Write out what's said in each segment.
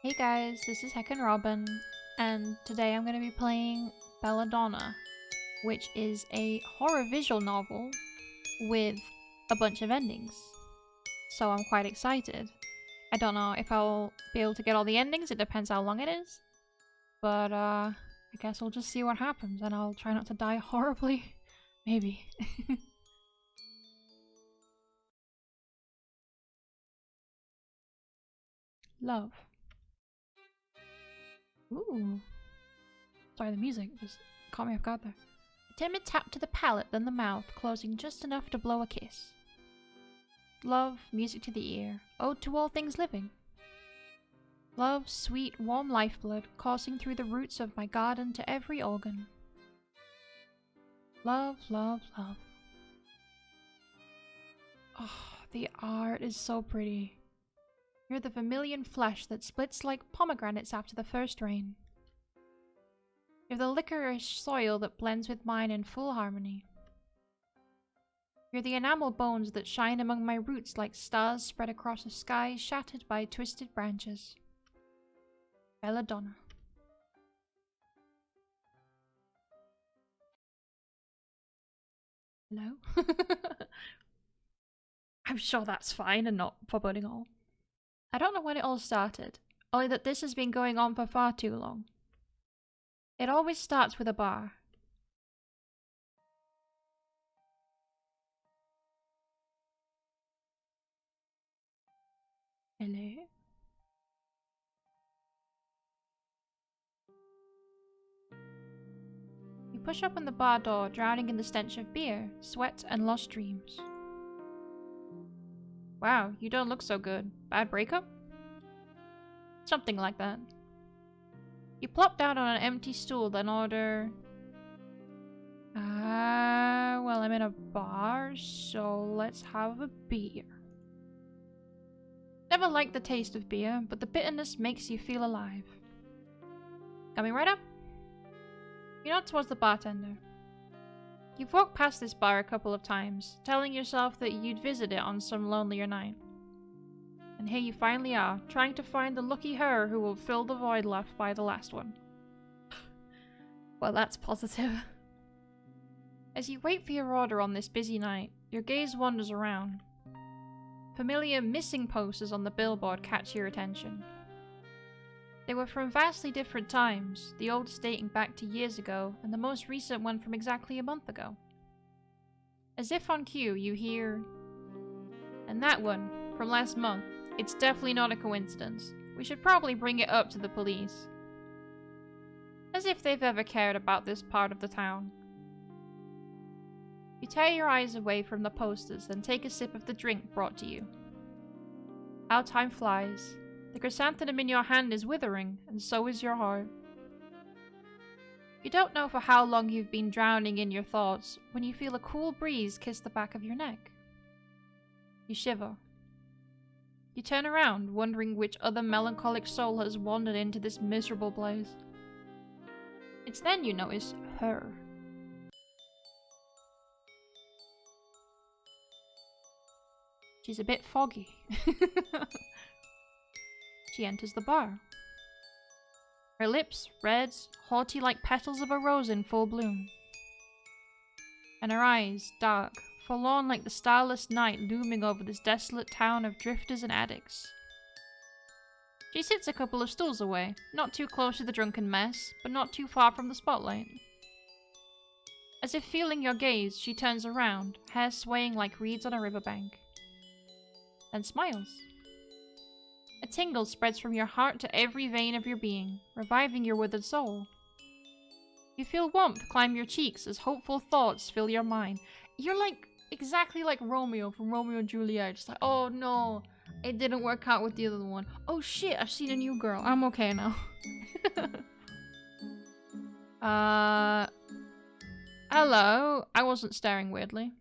Hey guys, this is Heckin' Robin, and today I'm going to be playing Belladonna, which is a horror visual novel with a bunch of endings. So I'm quite excited. I don't know if I'll be able to get all the endings, it depends how long it is. But I guess we'll just see what happens, and I'll try not to die horribly. Maybe. Love. Ooh. Sorry, the music just caught me off guard there. A timid tap to the palate, then the mouth, closing just enough to blow a kiss. Love, music to the ear, ode to all things living. Love, sweet, warm lifeblood, coursing through the roots of my garden to every organ. Love, love, love. Oh, the art is so pretty. You're the vermilion flesh that splits like pomegranates after the first rain. You're the licorice soil that blends with mine in full harmony. You're the enamel bones that shine among my roots like stars spread across a sky shattered by twisted branches. Belladonna. Hello? I'm sure that's fine and not foreboding all. I don't know when it all started, only that this has been going on for far too long. It always starts with a bar. Hello? You push open the bar door, drowning in the stench of beer, sweat, and lost dreams. Wow, you don't look so good. Bad breakup? Something like that. You plop down on an empty stool, then order... well, I'm in a bar, so let's have a beer. Never liked the taste of beer, but the bitterness makes you feel alive. Coming right up? You nod towards the bartender. You've walked past this bar a couple of times, telling yourself that you'd visit it on some lonelier night. And here you finally are, trying to find the lucky her who will fill the void left by the last one. Well, that's positive. As you wait for your order on this busy night, your gaze wanders around. Familiar missing posters on the billboard catch your attention. They were from vastly different times, the oldest dating back to years ago, and the most recent one from exactly a month ago. As if on cue, you hear... And that one, from last month, it's definitely not a coincidence. We should probably bring it up to the police. As if they've ever cared about this part of the town. You tear your eyes away from the posters, then take a sip of the drink brought to you. How time flies. The chrysanthemum in your hand is withering, and so is your heart. You don't know for how long you've been drowning in your thoughts when you feel a cool breeze kiss the back of your neck. You shiver. You turn around, wondering which other melancholic soul has wandered into this miserable place. It's then you notice her. She's a bit foggy. She enters the bar. Her lips, red, haughty like petals of a rose in full bloom. And her eyes, dark, forlorn like the starless night looming over this desolate town of drifters and addicts. She sits a couple of stools away, not too close to the drunken mess, but not too far from the spotlight. As if feeling your gaze, she turns around, hair swaying like reeds on a riverbank. And smiles. A tingle spreads from your heart to every vein of your being, reviving your withered soul. You feel warmth climb your cheeks as hopeful thoughts fill your mind. You're like, exactly like Romeo from Romeo and Juliet. Just like, oh no, it didn't work out with the other one. Oh shit, I've seen a new girl. I'm okay now. Hello. I wasn't staring weirdly.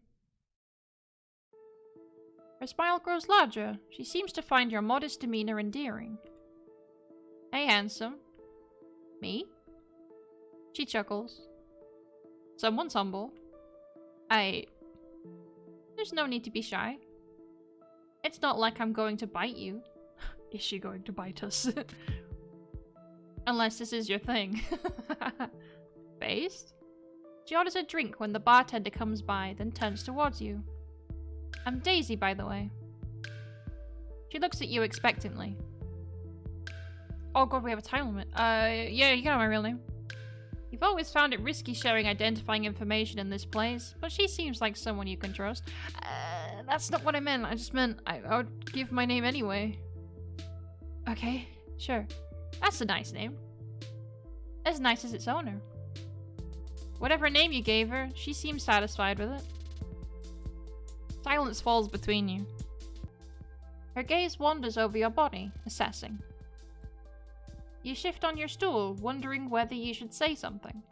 Her smile grows larger. She seems to find your modest demeanor endearing. Hey, handsome. Me? She chuckles. Someone's humble. There's no need to be shy. It's not like I'm going to bite you. Is she going to bite us? Unless this is your thing. Based? She orders a drink when the bartender comes by, then turns towards you. I'm Daisy, by the way. She looks at you expectantly. Oh god, we have a time limit. Yeah, you can have my real name. You've always found it risky sharing identifying information in this place, but she seems like someone you can trust. That's not what I meant. I just meant I would give my name anyway. Okay, sure. That's a nice name. As nice as its owner. Whatever name you gave her, she seems satisfied with it. Silence falls between you. Her gaze wanders over your body, assessing. You shift on your stool, wondering whether you should say something.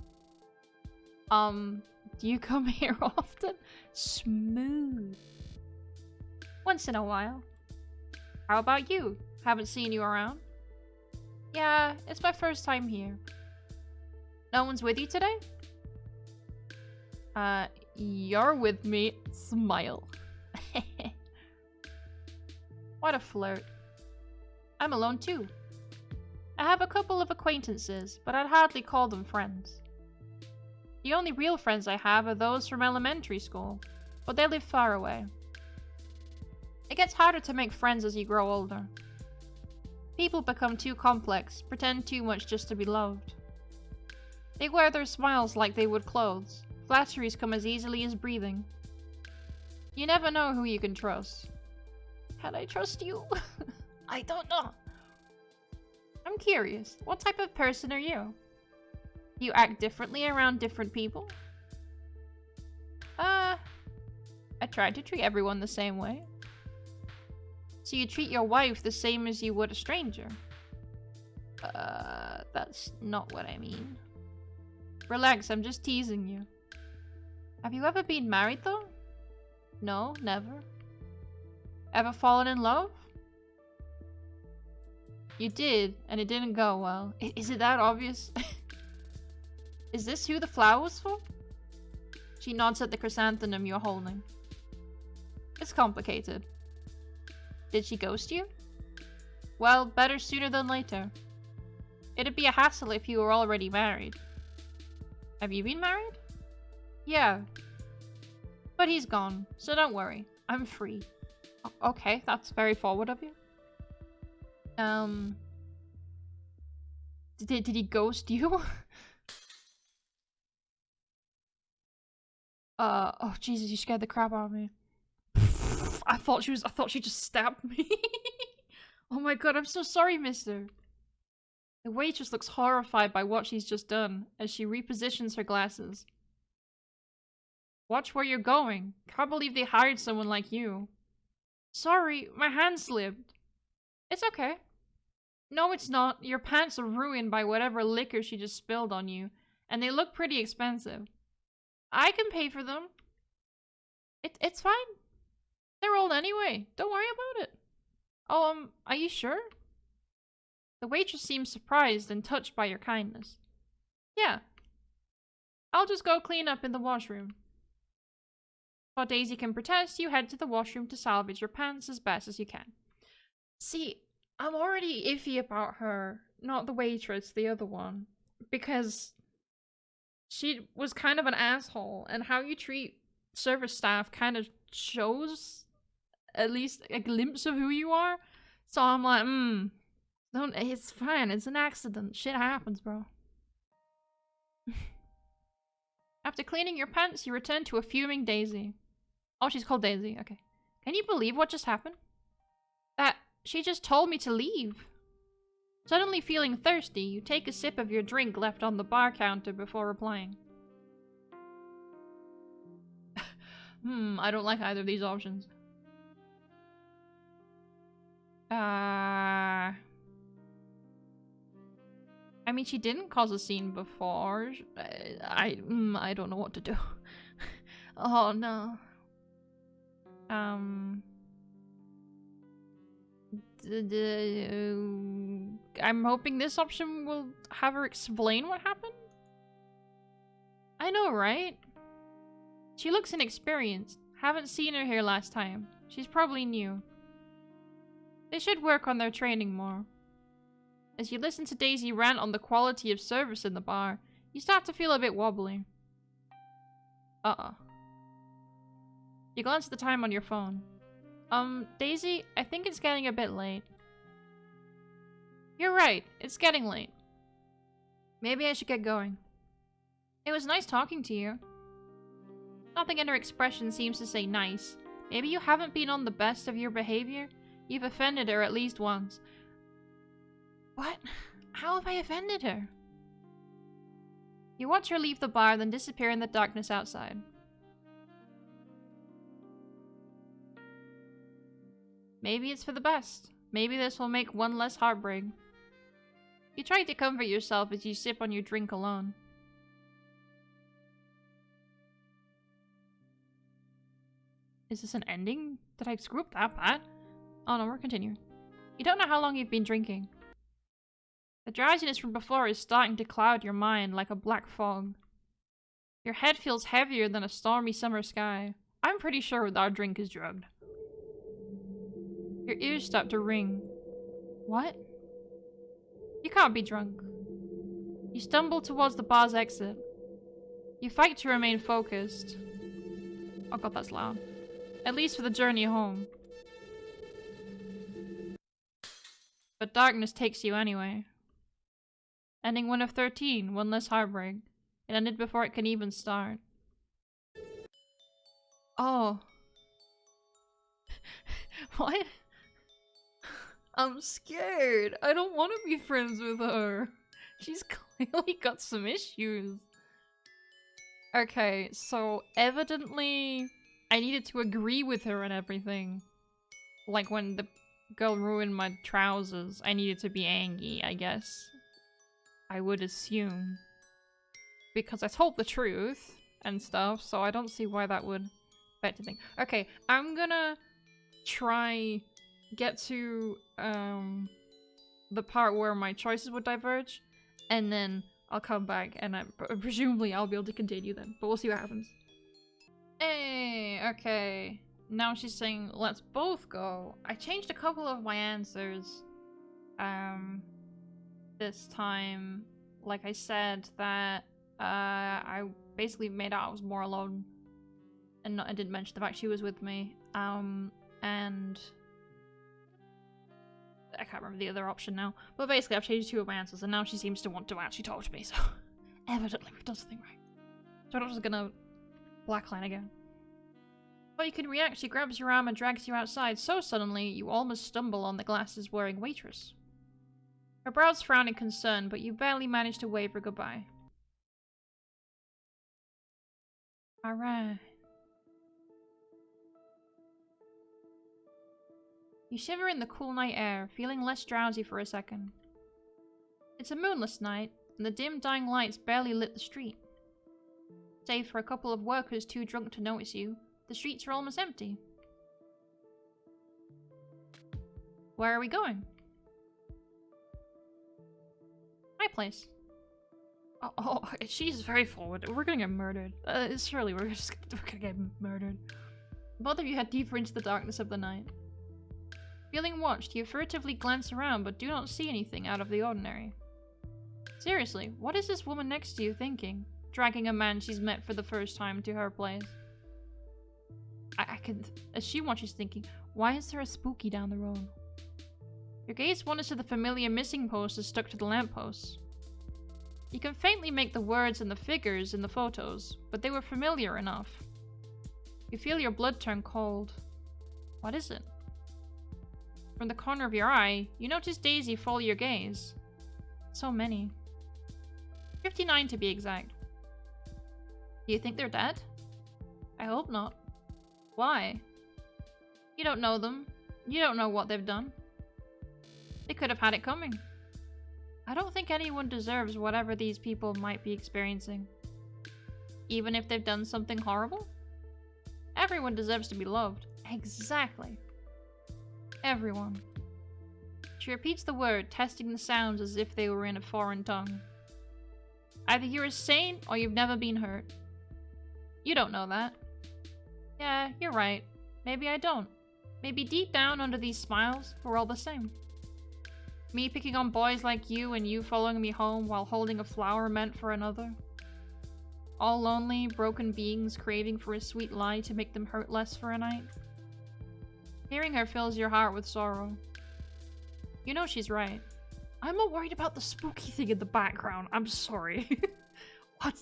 Do you come here often? Smooth. Once in a while. How about you? Haven't seen you around? Yeah, it's my first time here. No one's with you today? You're with me. Smile. What a flirt. I'm alone too. I have a couple of acquaintances, but I'd hardly call them friends. The only real friends I have are those from elementary school, but they live far away. It gets harder to make friends as you grow older. People become too complex, pretend too much just to be loved. They wear their smiles like they would clothes. Flatteries come as easily as breathing. You never know who you can trust. Can I trust you? I don't know. I'm curious, what type of person are you? Do you act differently around different people? I try to treat everyone the same way. So you treat your wife the same as you would a stranger? That's not what I mean. Relax, I'm just teasing you. Have you ever been married though? No, never. Ever fallen in love? You did, and it didn't go well. Is it that obvious? Is this who the flower was for? She nods at the chrysanthemum you're holding. It's complicated. Did she ghost you? Well, better sooner than later. It'd be a hassle if you were already married. Have you been married? Yeah. But he's gone, so don't worry. I'm free. Okay, that's very forward of you. Did he ghost you? Oh Jesus, you scared the crap out of me. I thought she just stabbed me. Oh my god, I'm so sorry, mister. The waitress looks horrified by what she's just done as she repositions her glasses. Watch where you're going. Can't believe they hired someone like you. Sorry, my hand slipped. It's okay. No, it's not. Your pants are ruined by whatever liquor she just spilled on you, and they look pretty expensive. I can pay for them. It's fine. They're old anyway. Don't worry about it. Oh, are you sure? The waitress seems surprised and touched by your kindness. Yeah. I'll just go clean up in the washroom. While Daisy can protest, you head to the washroom to salvage your pants as best as you can. See, I'm already iffy about her. Not the waitress, the other one. Because she was kind of an asshole, and how you treat service staff kind of shows at least a glimpse of who you are. So I'm like, don't, it's fine, it's an accident. Shit happens, bro. After cleaning your pants, you return to a fuming Daisy. Oh, she's called Daisy, okay. Can you believe what just happened? That she just told me to leave. Suddenly feeling thirsty, you take a sip of your drink left on the bar counter before replying. I don't like either of these options. I mean, she didn't cause a scene before. I don't know what to do. Oh no. I'm hoping this option will have her explain what happened. I know, right? She looks inexperienced. Haven't seen her here last time. She's probably new. They should work on their training more. As you listen to Daisy rant on the quality of service in the bar, you start to feel a bit wobbly. Uh-oh. You glance at the time on your phone. Daisy, I think it's getting a bit late. You're right, it's getting late. Maybe I should get going. It was nice talking to you. Nothing in her expression seems to say nice. Maybe you haven't been on the best of your behavior? You've offended her at least once. What? How have I offended her? You watch her leave the bar, then disappear in the darkness outside. Maybe it's for the best. Maybe this will make one less heartbreak. You try to comfort yourself as you sip on your drink alone. Is this an ending? Did I screw up that bad? Oh no, we're continuing. You don't know how long you've been drinking. The drowsiness from before is starting to cloud your mind like a black fog. Your head feels heavier than a stormy summer sky. I'm pretty sure our drink is drugged. Your ears start to ring. What? You can't be drunk. You stumble towards the bar's exit. You fight to remain focused. Oh god, that's loud. At least for the journey home. But darkness takes you anyway. Ending 1 of 13, one less heartbreak. It ended before it can even start. Oh. What? I'm scared. I don't want to be friends with her. She's clearly got some issues. Okay, so evidently I needed to agree with her and everything. Like when the girl ruined my trousers, I needed to be angry, I guess. I would assume. Because I told the truth and stuff, so I don't see why that would affect the thing. Okay, I'm gonna try get to the part where my choices would diverge, and then I'll come back and presumably I'll be able to continue then, but we'll see what happens. Hey, okay. Now she's saying let's both go. I changed a couple of my answers this time. Like I said that I basically made out I was more alone, and I didn't mention the fact she was with me. And I can't remember the other option now. But basically I've changed 2 of my answers, and now she seems to want to actually talk to me, so evidently we've done something right. So I'm not just gonna blackline again. But you can react. She grabs your arm and drags you outside so suddenly you almost stumble on the glasses-wearing waitress. Her brows frown in concern, but you barely manage to wave her goodbye. Alright. You shiver in the cool night air, feeling less drowsy for a second. It's a moonless night, and the dim dying lights barely lit the street. Save for a couple of workers too drunk to notice you, the streets are almost empty. Where are we going? My place. Oh, she's very forward. We're gonna get murdered. Surely we're gonna get murdered. Both of you head deeper into the darkness of the night. Feeling watched, you furtively glance around but do not see anything out of the ordinary. Seriously, what is this woman next to you thinking, dragging a man she's met for the first time to her place? As she watches, thinking, why is there a spooky down the road? Your gaze wanders to the familiar missing posters stuck to the lampposts. You can faintly make the words and the figures in the photos, but they were familiar enough. You feel your blood turn cold. What is it? From the corner of your eye, you notice Daisy follow your gaze. So many. 59 to be exact. Do you think they're dead? I hope not. Why? You don't know them. You don't know what they've done. They could have had it coming. I don't think anyone deserves whatever these people might be experiencing. Even if they've done something horrible? Everyone deserves to be loved. Exactly. Everyone. She repeats the word, testing the sounds as if they were in a foreign tongue. Either you're insane or you've never been hurt. You don't know that. Yeah, you're right. Maybe I don't. Maybe deep down under these smiles, we're all the same. Me picking on boys like you and you following me home while holding a flower meant for another. All lonely, broken beings craving for a sweet lie to make them hurt less for a night. Hearing her fills your heart with sorrow. You know she's right. I'm more worried about the spooky thing in the background. I'm sorry. What?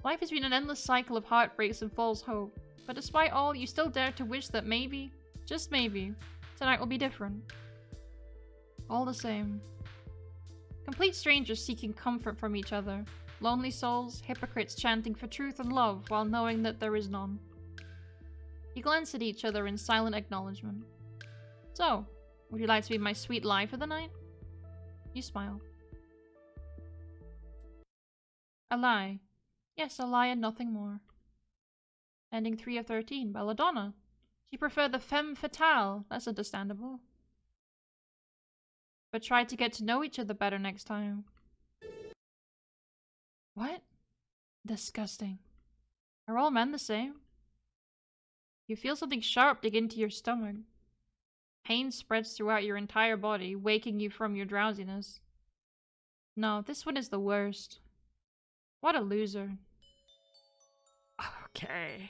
Life has been an endless cycle of heartbreaks and false hope. But despite all, you still dare to wish that maybe, just maybe, tonight will be different. All the same. Complete strangers seeking comfort from each other. Lonely souls, hypocrites chanting for truth and love while knowing that there is none. You glance at each other in silent acknowledgement. So, would you like to be my sweet lie for the night? You smile. A lie. Yes, a lie and nothing more. Ending 3 of 13, Belladonna. She preferred the femme fatale. That's understandable. But try to get to know each other better next time. What? Disgusting. Are all men the same? You feel something sharp dig into your stomach. Pain spreads throughout your entire body, waking you from your drowsiness. No, this one is the worst. What a loser. Okay.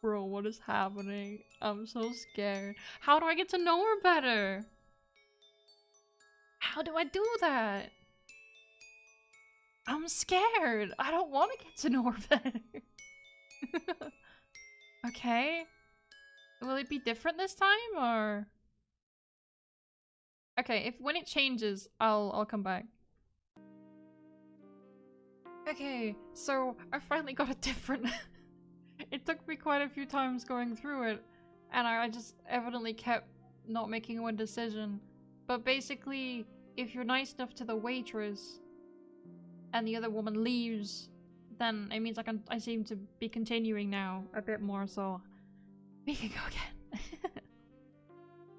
Bro, what is happening? I'm so scared. How do I get to know her better? How do I do that? I'm scared. I don't want to get to know her better. Okay. Will it be different this time, or? Okay, when it changes, I'll come back. Okay, so I finally got a different... It took me quite a few times going through it, and I just evidently kept not making one decision. But basically, if you're nice enough to the waitress, and the other woman leaves, then it means I seem to be continuing now a bit more, so we can go again.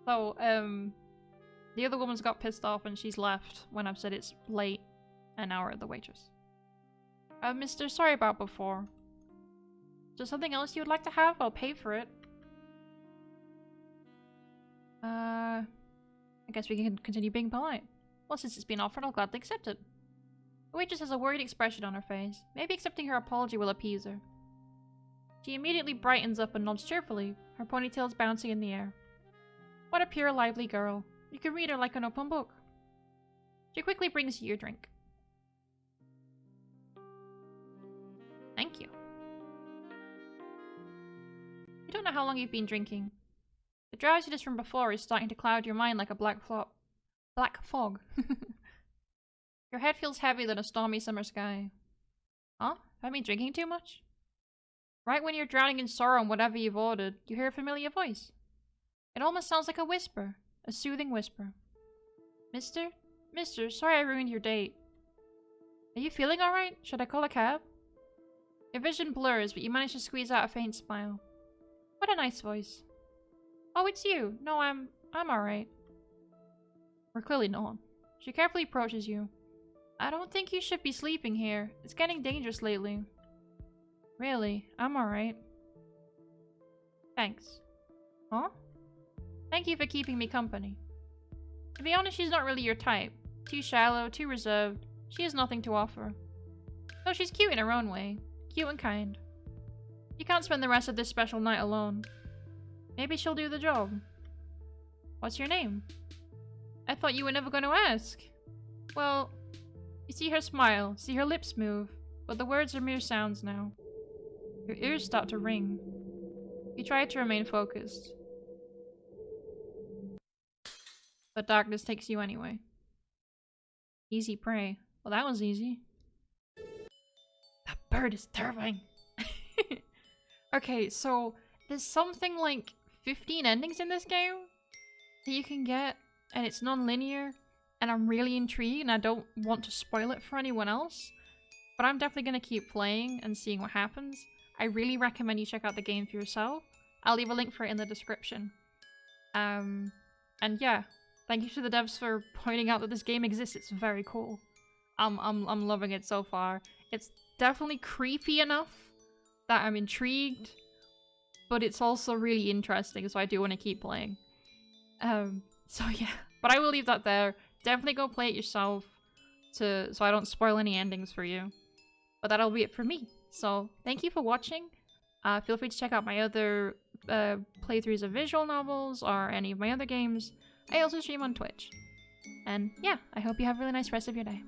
So, the other woman's got pissed off and she's left when I've said it's late, and now we're at the waitress. Mister, sorry about before. Is there something else you would like to have? I'll pay for it. I guess we can continue being polite. Well, since it's been offered, I'll gladly accept it. The waitress has a worried expression on her face. Maybe accepting her apology will appease her. She immediately brightens up and nods cheerfully, her ponytails bouncing in the air. What a pure, lively girl. You can read her like an open book. She quickly brings you your drink. Thank you. You don't know how long you've been drinking. The drowsiness from before is starting to cloud your mind like a black fog. Your head feels heavier than a stormy summer sky. Huh? Have I been drinking too much? Right when you're drowning in sorrow on whatever you've ordered, you hear a familiar voice. It almost sounds like a whisper. A soothing whisper. Mister? Mister, sorry I ruined your date. Are you feeling alright? Should I call a cab? Your vision blurs, but you manage to squeeze out a faint smile. What a nice voice. Oh, it's you. No, I'm alright. We're clearly not. She carefully approaches you. I don't think you should be sleeping here. It's getting dangerous lately. Really? I'm alright. Thanks. Huh? Thank you for keeping me company. To be honest, she's not really your type. Too shallow, too reserved. She has nothing to offer. Though she's cute in her own way. Cute and kind. You can't spend the rest of this special night alone. Maybe she'll do the job. What's your name? I thought you were never going to ask. Well, you see her smile, see her lips move, but the words are mere sounds now. Your ears start to ring. You try to remain focused. But darkness takes you anyway. Easy prey. Well, that was easy. That bird is terrifying. Okay, so there's something like 15 endings in this game that you can get, and it's non-linear, and I'm really intrigued, and I don't want to spoil it for anyone else, but I'm definitely going to keep playing and seeing what happens. I really recommend you check out the game for yourself. I'll leave a link for it in the description. And yeah, thank you to the devs for pointing out that this game exists. It's very cool. I'm loving it so far. It's definitely creepy enough that I'm intrigued, but it's also really interesting, so I do want to keep playing. So yeah, but I will leave that there. Definitely go play it yourself so I don't spoil any endings for you. But that'll be it for me. So thank you for watching. Feel free to check out my other playthroughs of visual novels or any of my other games. I also stream on Twitch. And yeah, I hope you have a really nice rest of your day.